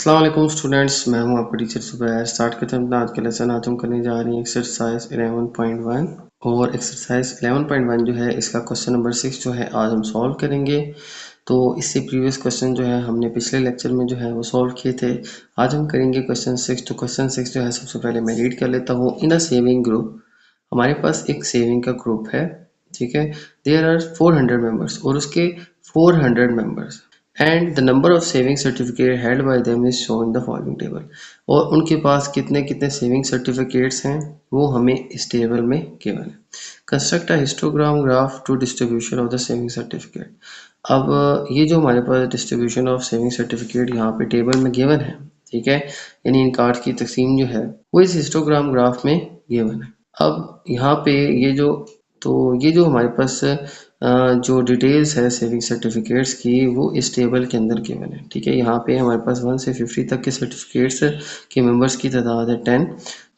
अस्सलाम वालेकुम स्टूडेंट्स, मैं हूं आपका टीचर सुबैर। स्टार्ट करते हैं अपना आज का लेसन। आज हम करने जा रहे हैं एक्सरसाइज 11.1 और एक्सरसाइज 11.1 जो है इसका क्वेश्चन नंबर 6 जो है आज हम सॉल्व करेंगे। तो इससे प्रीवियस क्वेश्चन जो है हमने पिछले लेक्चर में जो है वो सॉल्व किए थे। आज हम करेंगे क्वेश्चन 6। तो क्वेश्चन 6 जो है सबसे पहले मैं रीड कर लेता हूँ। इन अ सेविंग ग्रुप, हमारे पास एक सेविंग का ग्रुप है, ठीक है। देयर आर 400 मेंबर्स और उसके 400 members and the number of saving certificate held by them is shown in the following table. और उनके पास कितने कितने सेविंग सर्टिफिकेट्स हैं वो हमें इस टेबल में गिवन है। Construct a histogram graph to distribution of the saving certificate. अब ये जो हमारे पास डिस्ट्रीब्यूशन ऑफ सेविंग सर्टिफिकेट यहाँ पे टेबल में गिवन है, ठीक है, यानी इन कार्ड्स की तकसीम जो है वो इस हिस्टोग्राम ग्राफ में गिवन है। अब यहाँ पे ये जो हमारे पास जो डिटेल्स है सेविंग सर्टिफिकेट्स की वो इस टेबल के अंदर गिवन है, ठीक है। यहाँ पे हमारे पास 1 से 50 तक के सर्टिफिकेट्स के मेंबर्स की तादाद है 10,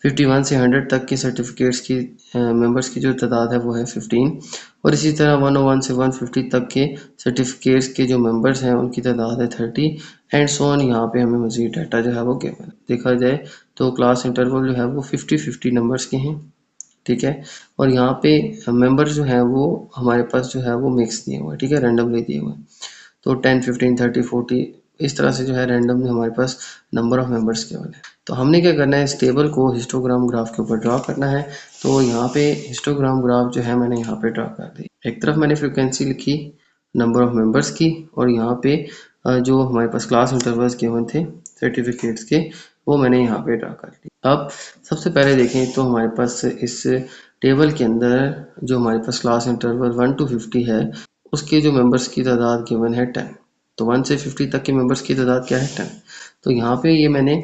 51 से 100 तक के सर्टिफिकेट्स की मेंबर्स की जो तादाद है वो है 15, और इसी तरह 101 से 150 तक के सर्टिफिकेट्स के जो मेंबर्स हैं उनकी तादाद है 30 एंड सो ऑन। यहाँ पे हमें मज़ीद डाटा जो है वो गिवन है। देखा जाए तो क्लास इंटरवल जो है वो 50-50 नंबर्स के हैं, ठीक है। और यहाँ पे मेंबर जो है वो हमारे पास जो है वो मिक्स दिए हुए हैं, ठीक है, रैंडमली दिए हुए हैं। तो 10, 15, 30, 40 इस तरह से जो है रैंडमली हमारे पास नंबर ऑफ मेंबर्स केवल है। तो हमने क्या करना है, इस टेबल को हिस्टोग्राम ग्राफ के ऊपर ड्रा करना है। तो यहाँ पे हिस्टोग्राम ग्राफ जो है मैंने यहाँ पे ड्रा कर दी। एक तरफ मैंने फ्रिक्वेंसी लिखी नंबर ऑफ मेंबर्स की, और यहाँ पे जो हमारे पास क्लास इंटरवल्स गिवन थे सर्टिफिकेट्स के वो मैंने यहाँ पे ड्रा कर दी। अब सबसे पहले देखें तो हमारे पास इस टेबल के अंदर जो हमारे पास क्लास इंटरवल 1 to 50 है उसके जो मेंबर्स की तादाद गिवन है 10। तो 1 से 50 तक के मेंबर्स की तादाद क्या है, 10। तो यहाँ पे ये मैंने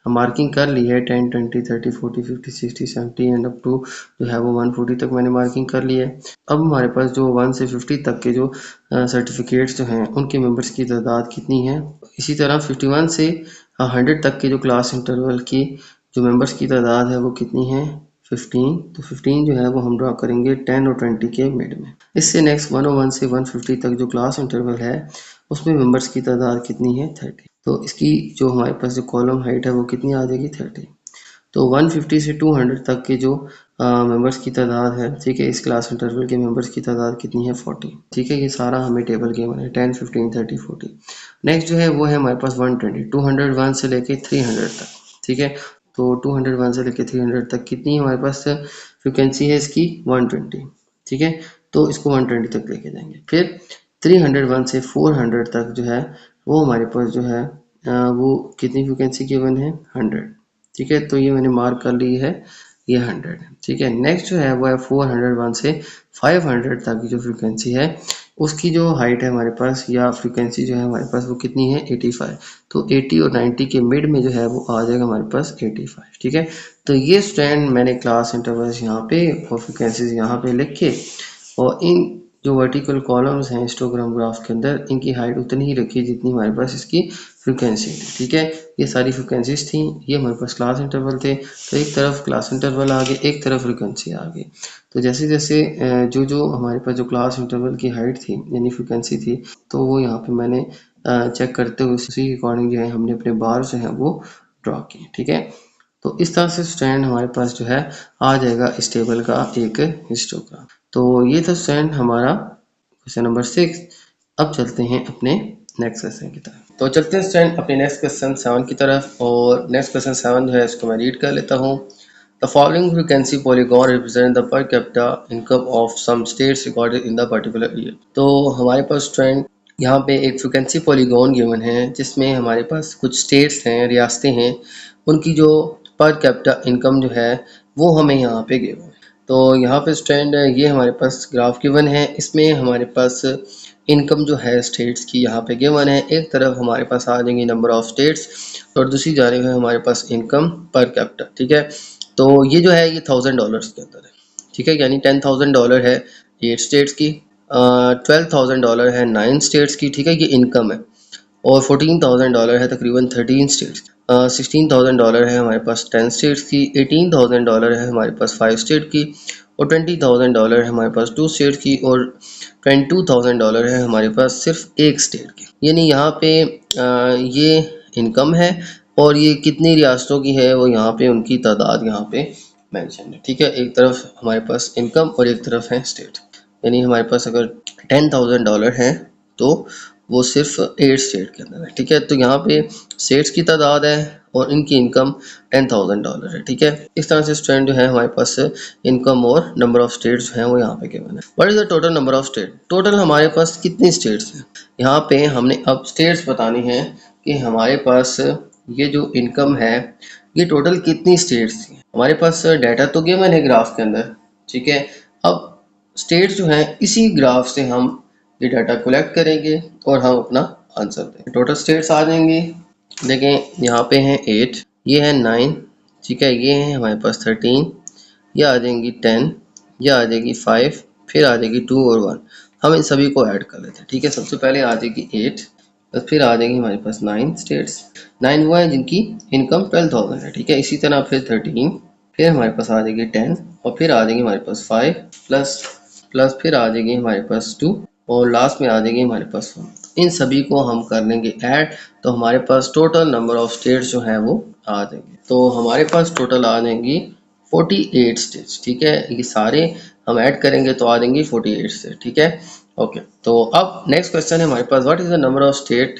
मार्किंग कर ली है 10, 20, 30, 40, 50, 60, 70 एंड अप टू जो है वो 140 तक मैंने मार्किंग कर ली है। अब हमारे पास जो 1 से 50 तक के जो सर्टिफिकेट्स जो हैं उनके मेंबर्स की तादाद कितनी है। इसी तरह 51 से 100 तक के जो क्लास इंटरवल की जो मेंबर्स की तादाद है वो कितनी है, 15। तो 15 जो है वो हम ड्रा करेंगे 10 और 20 के मिड में। इससे नेक्स्ट 101 से 150 तक जो क्लास इंटरवल है उसमें मेंबर्स की तादाद कितनी है, 30। तो इसकी जो हमारे पास जो कॉलम हाइट है वो कितनी आ जाएगी, 30। तो 150 से 200 तक के जो मेंबर्स की तादाद है, ठीक है, इस क्लास इंटरवल के मेंबर्स की तादाद कितनी है, 40, ठीक है। ये सारा हमें टेबल गिवन है 10, 15, 30, 40। नेक्स्ट जो है वो है हमारे पास 120, 201 से लेके 300 तक, ठीक है। तो 201 से लेके 300 तक कितनी हमारे पास फ्रिक्वेंसी है इसकी, 120, ठीक है। तो इसको 120 तक लेके जाएंगे। फिर 301 से 400 तक जो है वो हमारे पास जो है वो कितनी फ्रिक्वेंसी गिवन है, 100, ठीक है। तो ये मैंने मार्क कर ली है, ये 100 है, ठीक है। नेक्स्ट जो है वो है 401 से 500 तक की जो फ्रिक्वेंसी है उसकी जो हाइट है हमारे पास या फ्रिक्वेंसी जो है हमारे पास वो कितनी है, 85। तो 80 और 90 के मिड में जो है वो आ जाएगा हमारे पास 85, ठीक है। तो ये स्टैंड मैंने क्लास इंटरवल्स यहाँ पे और फ्रिक्वेंसीज यहाँ पे लिख के और इन जो वर्टिकल कॉलम्स हैं हिस्टोग्राम ग्राफ के अंदर इनकी हाइट उतनी ही रखी जितनी हमारे पास इसकी फ्रिक्वेंसी थी, ठीक है। ये सारी फ्रिक्वेंसीज थी, ये हमारे पास क्लास इंटरवल थे। तो एक तरफ क्लास इंटरवल आ गए, एक तरफ फ्रिक्वेंसी आ गई। तो जैसे जैसे जो जो हमारे पास जो क्लास इंटरवल की हाइट थी यानी फ्रिक्वेंसी थी तो वो यहाँ पे मैंने चेक करते हुए उसी के अकॉर्डिंग जो है हमने अपने बार जो है वो ड्रॉ किए, ठीक है। तो इस तरह से स्टैंड हमारे पास जो है आ जाएगा इस टेबल का एक हिस्टोग्राम। तो ये था स्टैंड हमारा क्वेश्चन नंबर 6। अब चलते हैं अपने नेक्स्ट क्वेश्चन की तरफ। तो चलते हैं स्टूडेंट अपने नेक्स्ट क्वेश्चन 7 की तरफ, और नेक्स्ट क्वेश्चन 7 जो है इसको मैं रीड कर लेता हूँ। The following frequency polygon represent the per capita income of some states recorded in the particular year. तो हमारे पास स्टूडेंट यहाँ पे एक फ्रीक्वेंसी पॉलीगॉन गिवन है जिसमें हमारे पास कुछ स्टेट्स हैं, रियासतें हैं, उनकी जो पर कैपिटा इनकम जो है वो हमें यहाँ पे गिवन है। तो यहाँ पे स्टैंड ये हमारे पास ग्राफ गिवन है, इसमें हमारे पास इनकम जो है स्टेट्स की यहाँ पे गिवन है। एक तरफ हमारे पास आ जाएंगी नंबर ऑफ स्टेट्स और दूसरी जानिब है हमारे पास इनकम पर कैपिटा, ठीक है। तो ये जो है ये $1000 के अंदर है, ठीक है, यानी $10,000 है 8 स्टेट्स की, $12,000 है 9 स्टेट्स की, ठीक है, ये इनकम है। और $14,000 है तकरीबन 13 स्टेट्स, $16,000 है हमारे पास 10 स्टेट्स की, $18,000 है हमारे पास 5 स्टेट की, और $20,000 है हमारे पास 2 स्टेट की, और $22,000 है हमारे पास सिर्फ एक स्टेट की। यानी यहाँ पे ये इनकम है, और ये कितनी रियासतों की है वो यहाँ पे उनकी तादाद यहाँ पे मेंशन है, ठीक है। एक तरफ हमारे पास इनकम और एक तरफ है स्टेट, यानी हमारे पास अगर $10,000 है तो वो सिर्फ 8 स्टेट के अंदर है, ठीक है। तो यहाँ पे स्टेट्स की तादाद है और इनकी इनकम $10,000 है, ठीक है। इस तरह से स्टूडेंट जो है हमारे पास इनकम और नंबर ऑफ स्टेट्स जो है वो यहाँ पे गिवन है। What is the total number of state, total हमारे पास कितनी स्टेट्स हैं। यहाँ पे हमने अब स्टेट्स बतानी है कि हमारे पास ये जो इनकम है ये टोटल कितनी स्टेट्स थी। हमारे पास डाटा तो गिवन है ग्राफ के अंदर, ठीक है। अब स्टेट्स जो हैं इसी ग्राफ से हम ये डाटा कलेक्ट करेंगे और हम अपना आंसर देंगे। टोटल स्टेट्स आ जाएंगी, देखें यहाँ पे हैं 8, ये है 9, ठीक है, ये है हमारे पास 13, ये आ जाएंगी 10, ये आ जाएगी 5, फिर आ जाएगी 2 और 1। हम इन सभी को ऐड कर लेते हैं, ठीक है। सबसे पहले आ जाएगी 8, बस फिर आ जाएगी हमारे पास 9 स्टेट्स, 9 वो हैं जिनकी इनकम 12,000 है, ठीक है। इसी तरह फिर 13, फिर हमारे पास आ जाएगी 10 और फिर आ जाएगी हमारे पास 5 प्लस फिर आ जाएगी हमारे पास 2 और लास्ट में आ जाएगी हमारे पास 1। इन सभी को हम कर लेंगे ऐड, तो हमारे पास टोटल नंबर ऑफ स्टेट्स जो है वो आ जाएंगे। तो हमारे पास टोटल आ जाएंगी 48 स्टेट्स, ठीक है। ये सारे हम ऐड करेंगे तो आ जाएंगी 48 स्टेट, ठीक है। ओके, तो अब नेक्स्ट क्वेश्चन है हमारे पास, what is the number of state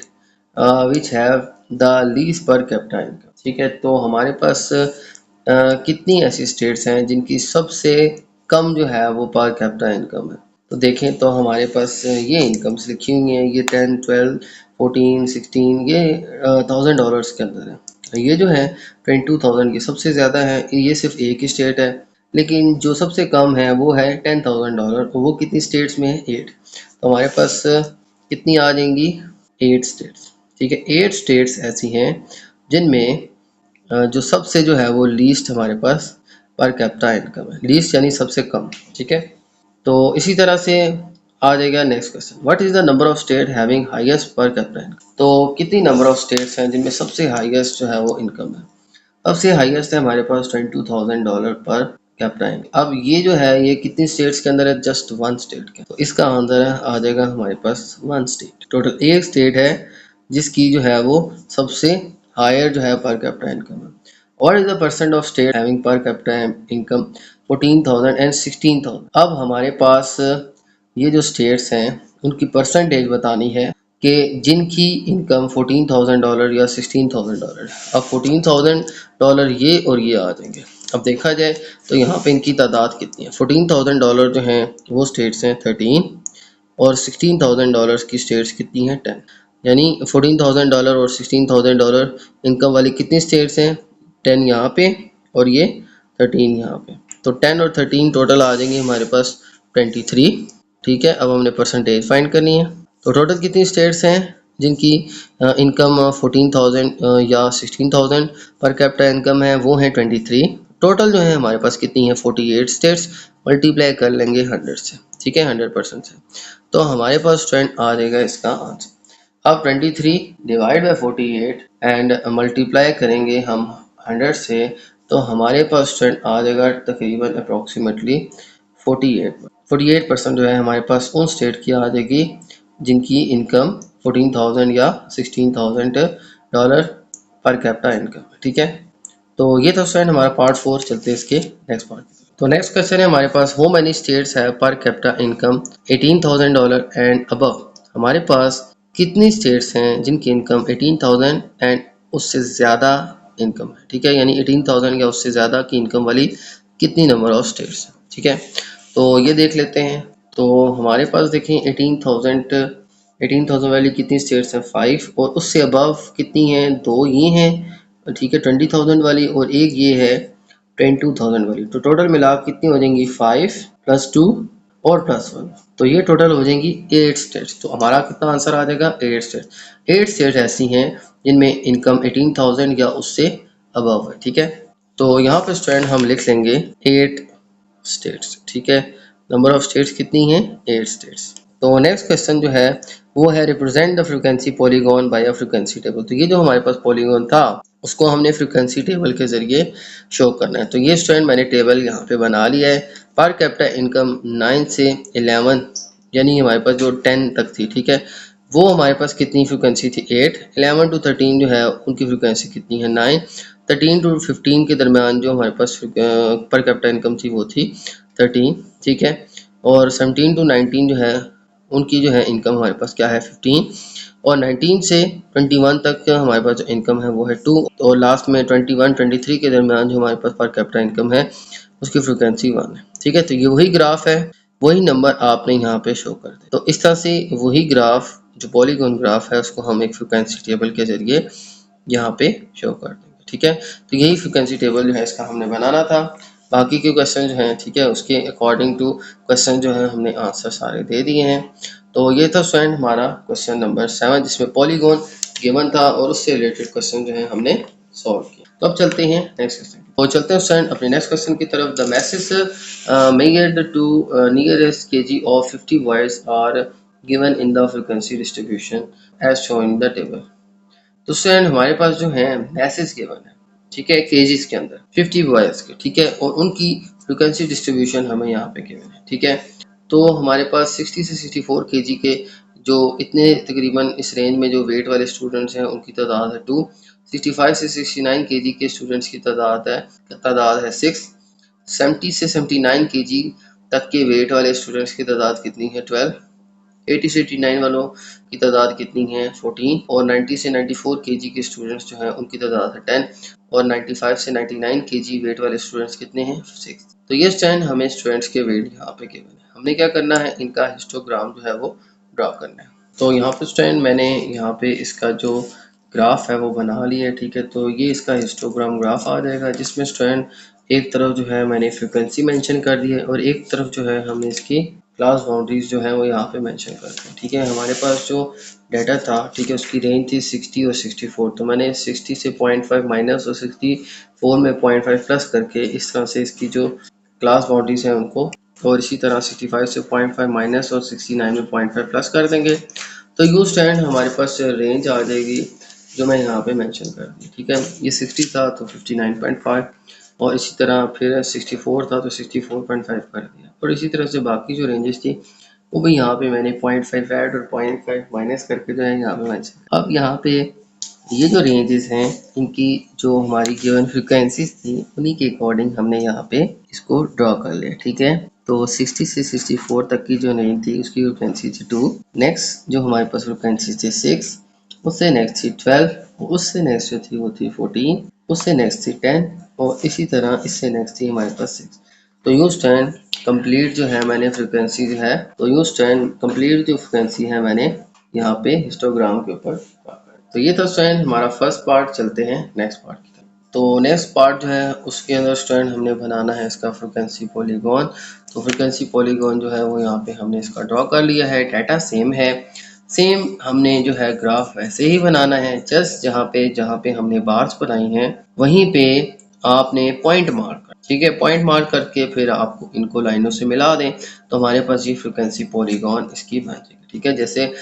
which have the least per capita income, ठीक है। तो हमारे पास कितनी ऐसी स्टेट्स हैं जिनकी सबसे कम जो है वो पर कैपिटा इनकम है। तो देखें तो हमारे पास ये इनकम्स लिखी हुई हैं, ये 10, 12, 14, 16, ये $1,000 के अंदर है। ये जो है 22,000 की सबसे ज़्यादा है, ये सिर्फ एक ही स्टेट है। लेकिन जो सबसे कम है वो है $10,000, वो कितनी स्टेट्स में है, 8। तो हमारे पास कितनी आ जाएंगी, 8 स्टेट्स, ठीक है। 8 स्टेट्स ऐसी हैं जिनमें जो सबसे जो है वो लीस्ट हमारे पास पर कैपिटा इनकम है, लीस्ट यानी सबसे कम, ठीक है। तो इसी तरह से आ जाएगा next question, what is the number of state having highest पर कैपिटा इनकम। तो कितनी नंबर ऑफ स्टेट्स हैं जिनमें सबसे हाईएस्ट जो है वो इनकम है। सबसे हाईएस्ट है हमारे पास $22,000 पर कैपिटा इनकम। अब ये जो है ये कितनी स्टेट्स के अंदर है, जस्ट 1 स्टेट के, तो इसका आंसर आ जाएगा हमारे पास 1 स्टेट। टोटल एक स्टेट है जिसकी जो है वो सबसे हायर जो है पर कैपिटा इनकम है। What is the percent of state having per capita income 14,000 and 16,000। अब हमारे पास ये जो स्टेट्स हैं उनकी परसेंटेज बतानी है कि जिनकी इनकम $14,000 या $16,000। अब $14,000 ये और ये आ जाएंगे। अब देखा जाए तो यहाँ पे इनकी तादाद कितनी है। $14,000 जो हैं वो स्टेट्स हैं 13 और $16,000 की स्टेट्स कितनी हैं 10, यानी $14,000 और $16,000 इनकम वाली कितनी स्टेट्स हैं, 10 यहाँ पे और ये 13 यहाँ पे। तो 10 और 13 टोटल आ जाएंगे हमारे पास 23, ठीक है। अब हमने परसेंटेज फाइंड करनी है। तो टोटल कितनी स्टेट्स हैं जिनकी इनकम 14,000 या 16,000 पर कैपिटा इनकम है, वो है 23। टोटल जो है हमारे पास कितनी है 48 स्टेट्स, मल्टीप्लाई कर लेंगे 100 से, ठीक है, 100% से, तो हमारे पास स्टूडेंट आ जाएगा इसका आंसर। अब 23 डिवाइड बाय 48 एंड मल्टीप्लाई करेंगे हम 100 से, तो हमारे पास स्टूडेंट आ जाएगा तकरीबन अप्रॉक्सीमेटली 48% जो है हमारे पास उन स्टेट की आ जाएगी जिनकी इनकम 14,000 या $16,000 पर कैपिटा इनकम, ठीक है। तो ये तो स्टूडेंट हमारा पार्ट 4, चलते हैं इसके नेक्स्ट पार्ट। तो नेक्स्ट क्वेश्चन है हमारे पास, हाउ मेनी स्टेट्स है पर कैपिटा इनकम $18,000 एंड अबव। हमारे पास कितनी स्टेट्स हैं जिनकी इनकम 18,000 एंड उससे ज़्यादा इनकम है, ठीक है, यानी 18,000 या उससे ज़्यादा की इनकम वाली कितनी नंबर ऑफ स्टेट्स हैं, ठीक है। तो ये देख लेते हैं। तो हमारे पास देखें 18,000 वाली कितनी स्टेट्स हैं 5, और उससे अबव कितनी हैं, 2 ये हैं, ठीक है, 20,000 वाली, और एक ये है 22,000 वाली। तो टोटल मिला कितनी हो जाएंगी 5 + 2 और +1, तो ये टोटल हो जाएंगी 8 स्टेट्स। तो हमारा कितना आंसर आ जाएगा 8 स्टेट्स। 8 स्टेट्स ऐसी हैं जिनमें इनकम 18,000 या उससे अबव है, ठीक है। तो यहाँ पे स्टूडेंट हम लिख लेंगे 8 स्टेट्स, ठीक है। नंबर ऑफ स्टेट्स कितनी हैं 8 स्टेट्स। तो नेक्स्ट क्वेश्चन जो है वो है, represent the frequency polygon by a frequency table. तो ये जो हमारे पास पॉलीगॉन था उसको हमने फ्रीक्वेंसी टेबल के जरिए शो करना है। तो ये स्टूडेंट मैंने टेबल यहाँ पे बना लिया है। पर कैपिटा इनकम 9 से 11, यानी हमारे पास जो 10 तक थी, ठीक है, वो हमारे पास कितनी फ्रिक्वेंसी थी 8, 11 टू 13 जो है उनकी फ्रिक्वेंसी कितनी है 9, 13 टू 15 के दरमियान जो हमारे पास पर कैपिटा इनकम थी वो थी 13, ठीक है। और 17 टू 19 जो है उनकी जो है इनकम हमारे पास क्या है 15, और 19 से 21 तक हमारे पास जो इनकम है वो है 2, और लास्ट में 21 23 के दरमियान जो हमारे पास पर कैपिटा इनकम है उसकी फ्रिक्वेंसी 1 है, ठीक है। तो ये वही ग्राफ है, वही नंबर आपने यहाँ पे शो कर दे। तो इस तरह से वही ग्राफ जो पॉलीगॉन ग्राफ है उसको हम एक फ्रिक्वेंसी टेबल के जरिए यहाँ पे शो कर देंगे, ठीक है। तो यही फ्रिक्वेंसी टेबल जो है इसका हमने बनाना था। बाकी के क्वेश्चन जो हैं, ठीक है, उसके अकॉर्डिंग टू क्वेश्चन जो है हमने आंसर सारे दे दिए हैं। तो ये था स्टूडेंट हमारा क्वेश्चन नंबर 7 जिसमें पॉलीगॉन गिवन था और उससे रिलेटेड क्वेश्चन जो है हमने सॉल्व किया। तो अब चलते हैं नेक्स्ट क्वेश्चन, तो चलते हैं स्टूडेंट अपने नेक्स्ट क्वेश्चन की तरफ। The message measured to nearest kg of 50 wires are given in the frequency distribution as shown in the table। तो स्टूडेंट हमारे पास जो है मैसेज गिवन है, ठीक है, केजीज के अंदर 50 वायर्स के, ठीक है, और उनकी फ्रिक्वेंसी डिस्ट्रीब्यूशन हमें यहाँ पे गिवन है, ठीक है। तो हमारे पास 60 से 64 केजी के जो इतने तकरीबन इस रेंज में जो वेट वाले स्टूडेंट्स हैं उनकी तादाद है 2, 65 से 69 केजी के स्टूडेंट्स की तादाद है 6, 70 से 79 केजी तक के वेट वाले स्टूडेंट्स की तादाद कितनी है 12, 80 से 89 वालों की तादाद कितनी है 14, और 90 से 94 केजी के स्टूडेंट्स जो हैं उनकी तादाद है 10, और 95 से 99 केजी वेट वाले स्टूडेंट्स कितने हैं 6। तो ये स्टैंड हमें स्टूडेंट्स के वेट यहाँ पे गिवन है, हमने क्या करना है इनका हिस्टोग्राम जो है वो ड्रॉ करना है। तो यहाँ पे स्टैंड मैंने यहाँ पे इसका जो ग्राफ है वो बना लिया है, ठीक है। तो ये इसका हिस्टोग्राम ग्राफ आ जाएगा जिसमें स्टूडेंट एक तरफ जो है मैंने फ्रिक्वेंसी मेंशन कर दी है और एक तरफ जो है हमने इसकी क्लास बाउंड्रीज जो है वो यहाँ पे मेंशन करते हैं, ठीक है। हमारे पास जो डाटा था, ठीक है, उसकी रेंज थी 60 और 64, तो मैंने 60 से 0.5 माइनस और 64 में 0.5 प्लस करके इस तरह से इसकी जो क्लास बाउंड्रीज हैं उनको, और इसी तरह 65 से 0.5 माइनस और 69 में 0.5 प्लस कर देंगे। तो यू स्टैंड हमारे पास रेंज आ जाएगी जो मैं यहाँ पे मेंशन कर दी, ठीक है। ये 60 था तो 59.5, और इसी तरह फिर 64 था तो 64.5 कर दिया, और इसी तरह से बाकी जो रेंजेस थी वो भी यहाँ पे मैंने 0.5 ऐड और 0.5 माइनस करके जो है यहाँ पे मेंशन। अब यहाँ पे ये जो रेंजेस हैं इनकी जो हमारी गिवन फ्रिक्वेंसीज थी उन्हीं के अकॉर्डिंग हमने यहाँ पे इसको ड्रॉ कर लिया, ठीक है। तो 60 से 64 तक की जो रेंज थी उसकी फ्रिक्वेंसी थी 2, नेक्स्ट जो हमारे पास फ्रिक्वेंसी थी 6, उससे नेक्स्ट थी 12, उससे नेक्स्ट जो थी वो थी 14, उससे नेक्स्ट थी 10, और इसी तरह इससे नेक्स्ट थी हमारे पास 6। तो यूँ स्टैंड कंप्लीट जो है मैंने फ्रिक्वेंसी जो है, तो यूँ स्टैंड कंप्लीट जो फ्रिक्वेंसी है मैंने यहाँ पे हिस्टोग्राम के ऊपर। तो ये था स्टूडेंट हमारा फर्स्ट पार्ट। चलते हैं नेक्स्ट पार्ट की तरफ। तो नेक्स्ट पार्ट जो है उसके अंदर स्टूडेंट हमने बनाना है इसका फ्रिक्वेंसी पॉलीगॉन। तो फ्रिक्वेंसी पॉलीगॉन जो है वो यहाँ पे हमने इसका ड्रॉ कर लिया है, डाटा सेम है, सेम हमने जो है ग्राफ वैसे ही बनाना है, जस्ट जहाँ पे हमने बार्स बनाई हैं वहीं पे आपने पॉइंट मार्क कर, ठीक है, पॉइंट मार्क करके फिर आपको इनको लाइनों से मिला दें तो हमारे पास ये फ्रिक्वेंसी पॉलीगॉन इसकी बन जाएगी, ठीक है। जैसे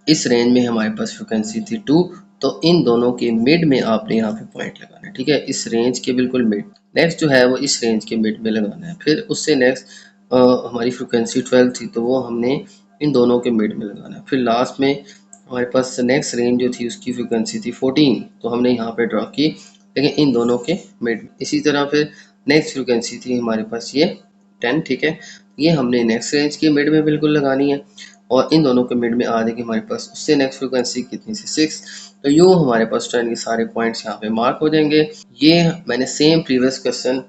इस रेंज में हमारे पास फ्रिक्वेंसी थी 2, तो इन दोनों के मिड में आपने यहाँ पे पॉइंट लगाना है, ठीक है, इस रेंज के बिल्कुल मिड। नेक्स्ट जो है वो इस रेंज के मिड में लगाना है, फिर उससे नेक्स्ट हमारी फ्रिक्वेंसी 12 थी तो वो हमने इन दोनों के मिड में लगाना है। फिर लास्ट में हमारे पास नेक्स्ट रेंज जो थी उसकी फ्रिक्वेंसी थी 14, तो हमने यहाँ पे ड्रॉ की लेकिन इन दोनों के मिड में। इसी तरह फिर नेक्स्ट फ्रिक्वेंसी थी हमारे पास ये 10, ठीक है, ये हमने नेक्स्ट रेंज के मिड में बिल्कुल लगानी है, और इन दोनों के मिड में आ जाएगी हमारे पास उससे नेक्स्ट फ्रिक्वेंसी कितनी सी 6। तो यूँ हमारे पास स्टूडेंट के सारे पॉइंट्स यहाँ पे मार्क हो जाएंगे। ये मैंने सेम प्रीवियस क्वेश्चन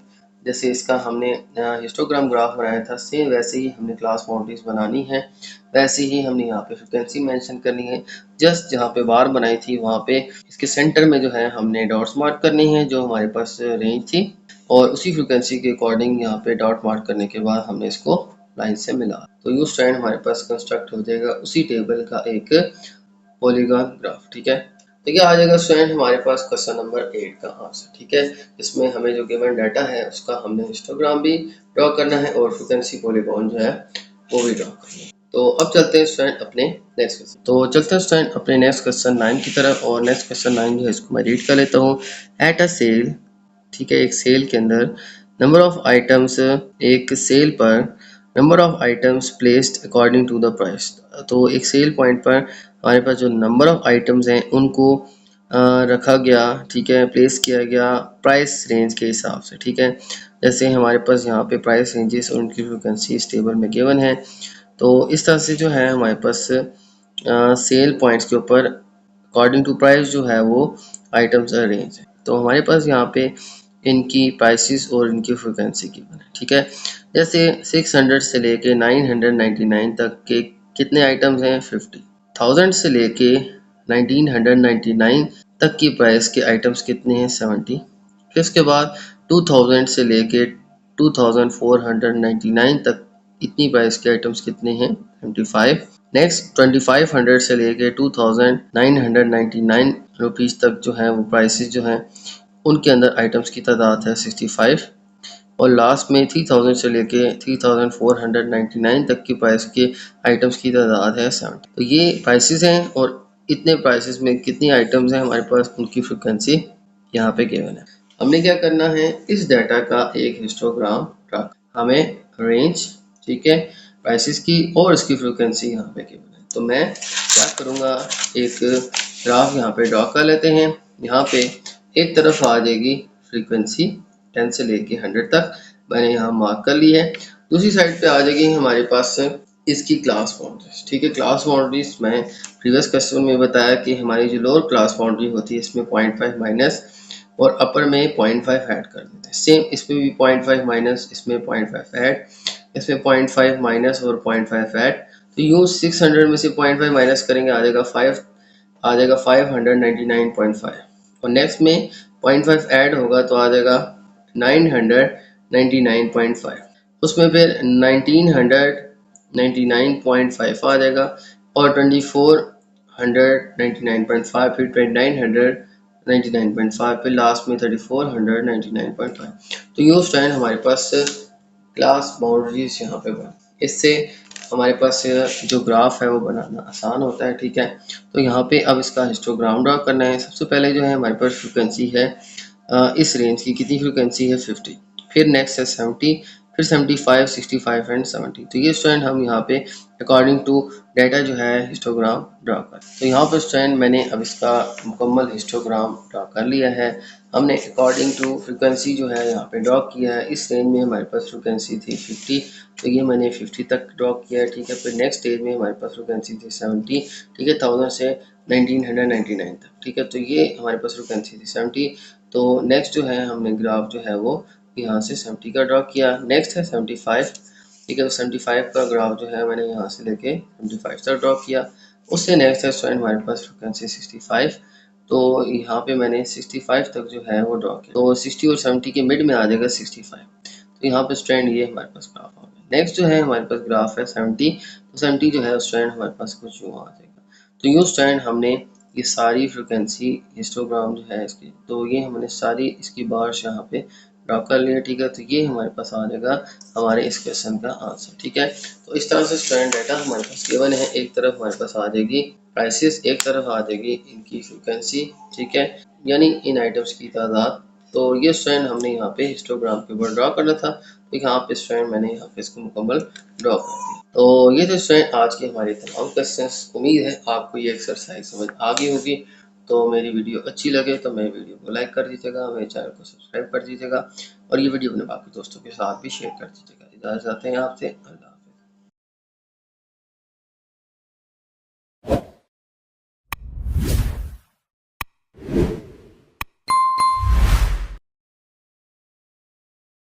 जैसे इसका हमने हिस्टोग्राम ग्राफ बनाया था सेम वैसे ही हमने क्लास बाउंड्रीज बनानी है, वैसे ही हमने यहाँ पे फ्रिक्वेंसी मेंशन करनी है। जस्ट जहाँ पे बार बनाई थी वहाँ पे इसके सेंटर में जो है हमने डॉट्स मार्क करनी है जो हमारे पास रेंज थी, और उसी फ्रिक्वेंसी के अकॉर्डिंग यहाँ पे डॉट मार्क करने के बाद हमने इसको लाइन से मिला। तो यू स्टैंड हमारे पास कंस्ट्रक्ट हो जाएगा उसी टेबल का एक पॉलीगॉन ग्राफ, ठीक है। तो ये आ जाएगा स्टूडेंट हमारे पास क्वेश्चन नंबर 8 का आंसर, ठीक है। इसमें हमें जो गिवन डाटा है उसका हमने हिस्टोग्राम भी ड्रॉ करना है और फ्रिक्वेंसी पॉलीगॉन जो है वो भी ड्रॉ करना है। तो अब चलते हैं स्टूडेंट अपने नेक्स्ट क्वेश्चन। तो चलते हैं स्टूडेंट अपने नेक्स्ट क्वेश्चन 9 की तरफ, और नेक्स्ट क्वेश्चन 9 जो है इसको मैं रीड कर लेता हूँ। एट अ सेल, ठीक है, एक सेल के अंदर नंबर ऑफ आइटम्स, एक सेल पर number of items placed according to the price. तो एक सेल पॉइंट पर हमारे पास जो नंबर ऑफ आइटम्स हैं उनको रखा गया, ठीक है, प्लेस किया गया प्राइस रेंज के हिसाब से, ठीक है। जैसे हमारे पास यहाँ पे प्राइस रेंजेस और उनकी फ्रीक्वेंसी इस टेबल में गिवन है। तो इस तरह से जो है हमारे पास सेल पॉइंट्स के ऊपर अकॉर्डिंग टू प्राइस जो है वो आइटम्स अरेंज है। तो हमारे पास यहाँ पे इनकी प्राइसेस और इनकी फ्रीक्वेंसी गिवन है, ठीक है। जैसे 600 से लेके 999 तक के कितने आइटम्स हैं 50। 1000 से लेके 1999 तक की प्राइस के आइटम्स कितने हैं 70। फिर उसके बाद 2000 से लेके 2499 तक इतनी प्राइस के आइटम्स कितने हैं 25। नेक्स्ट 2500 से लेके 2999 रुपीज़ तक जो है वो प्राइसेस जो हैं उनके अंदर आइटम्स की तादाद है 65। और लास्ट में 3000 से लेके 3499 तक की प्राइस के आइटम्स की तादाद है 70। तो ये प्राइसेस हैं और इतने प्राइसेस में कितनी आइटम्स हैं हमारे पास, उनकी फ्रिक्वेंसी यहाँ पे गिवन है। हमने क्या करना है, इस डाटा का एक हिस्टोग्राम ड्रा, हमें रेंज, ठीक है, प्राइसेस की और इसकी फ्रिक्वेंसी यहाँ पे गिवन है। तो मैं क्या करूँगा, एक ग्राफ यहाँ पे ड्रा कर लेते हैं। यहाँ पे एक तरफ आ जाएगी फ्रीक्वेंसी 10 से लेके 100 तक, मैंने यहाँ मार्क कर ली है। दूसरी साइड पे आ जाएगी हमारे पास इसकी क्लास बाउंड्रीज, ठीक है। क्लास बाउंड्रीज मैं प्रीवियस क्वेश्चन में बताया कि हमारी जो लोअर क्लास बाउंड्री होती है इसमें 0.5 माइनस और अपर में 0.5 ऐड कर देते हैं। सेम इसमें भी 0.5 माइनस, इसमें 0.5 ऐड, इसमें 0.5 माइनस और 0.5 ऐड। तो यूँ 600 में से 0.5 माइनस करेंगे आ जाएगा 5, आ जाएगा 599.5 और नेक्स्ट में 0.5 ऐड होगा तो आ जाएगा 999.5। उसमें फिर 1999.5 आ जाएगा और 2499.5 फिर 2999.5 फिर लास्ट में 3499.5। तो यूँ स्टैंड हमारे पास क्लास बाउंड्रीज यहाँ पे बन, इससे हमारे पास जो ग्राफ है वो बनाना आसान होता है, ठीक है। तो यहाँ पे अब इसका हिस्टोग्राम ड्रा करना है। सबसे पहले जो है हमारे पास फ्रिक्वेंसी है इस रेंज की, कितनी फ्रिक्वेंसी है 50, फिर नेक्स्ट है 70, फिर 75, 65 एंड 70। तो ये स्टूडेंट हम यहाँ पे अकॉर्डिंग टू डाटा जो है हिस्टोग्राम ड्रा कर। तो यहाँ पर स्टूडेंट मैंने अब इसका मुकम्मल हिस्टोग्राम ड्रा कर लिया है। हमने अकॉर्डिंग टू फ्रिक्वेंसी जो है यहाँ पे ड्रॉ किया है। इस रेंज में हमारे पास फ्रिक्वेंसी थी 50, तो ये मैंने 50 तक ड्रॉ किया है, ठीक है। फिर नेक्स्ट स्टेज में हमारे पास फ्रिक्वेंसी थी 70, ठीक है, 1000 से 1999 तक, ठीक है। तो ये हमारे पास फ्रिक्वेंसी थी 70। तो नेक्स्ट जो है हमने ग्राफ जो है वो यहाँ से 70 का ड्रॉ किया। नेक्स्ट है 75, ठीक है। तो 75 का ग्राफ जो है मैंने यहाँ से लेके 75 तक ड्रॉ किया। उससे नेक्स्ट है स्टूडेंट हमारे पास फ्रिक्वेंसी 65, तो यहाँ पे मैंने 65 तक जो है वो ड्रॉ किया। तो 60 और 70 के मिड में आ जाएगा 65। तो यहाँ पे स्टूडेंट ये हमारे पास ग्राफ आ गया। नेक्स्ट जो है हमारे पास ग्राफ है 70, तो 70 जो है स्टूडेंट हमारे पास कुछ यूँ आ जाएगा। तो यूँ स्टूडेंट हमने ये सारी फ्रिक्वेंसी हिस्टोग्राम जो है इसकी, तो ये हमने सारी इसकी बार्स यहाँ पे ड्रा कर लिया, ठीक है। तो ये हमारे पास आ जाएगा हमारे इस क्वेश्चन का आंसर, ठीक है। तो इस तरह से स्टूडेंट डाटा हमारे पास गिवन है। एक तरफ हमारे पास आ जाएगी प्राइसेस, एक तरफ आ जाएगी इनकी फ्रिक्वेंसी, ठीक है, यानी इन आइटम्स की तादाद। तो ये स्टूडेंट हमने यहाँ पे हिस्टोग्राम के ऊपर ड्रा करना था, तो यहाँ पे स्टूडेंट मैंने यहाँ पे इसको मुकम्मल ड्रॉ कर दिया। तो ये थे स्टूडेंट आज के हमारे तमाम क्वेश्चंस। उम्मीद है आपको ये एक्सरसाइज समझ आ गई होगी। तो मेरी वीडियो अच्छी लगे तो मेरी वीडियो को लाइक कर दीजिएगा, मेरे चैनल को सब्सक्राइब कर दीजिएगा और ये वीडियो अपने बाकी दोस्तों के साथ भी शेयर कर दीजिएगा। इजाज़त चाहते हैं आपसे, अल्लाह।